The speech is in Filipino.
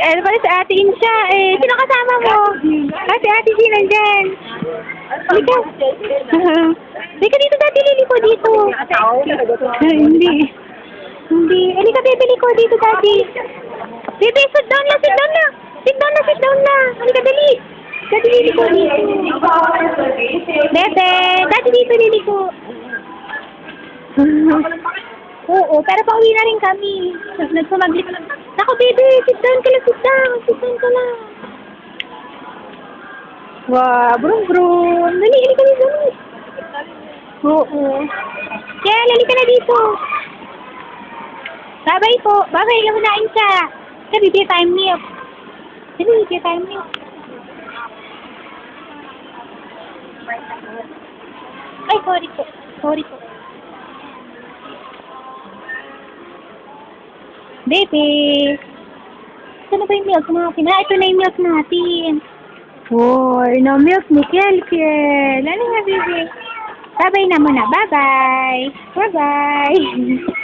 ano pala si Ate Insha, eh. Sino kasama mo? Ate G, nandyan. Halika. Halika dito, Dati, lili ko dito. Hindi. Hindi. Halika, bibili ko dito, Dati. Baby, sit down na, sit down na. Sit down na, sit down na. Halika, dali. Dati, lili ko dito. Bebe, Dati dito, lili ko. Oo, pero pauwi na rin kami. Nagsumaglit. Naku, baby, sit down ka lang, sit down. Sit down ka lang. Wow, brum-brum. Dali, halika dito. Oo. Kaya, halika na dito. Bye-bye po. Bye-bye, lamunain siya. Kaya, bibigay time milk. Dali, bibigay time milk. Ay, sorry po. Sorry po. Baby. Saan ba yung milk natin? Ito na yung milk natin. Oh, no milk ni Kel. Ano nga, baby? Bye-bye na muna. Bye-bye. Bye-bye.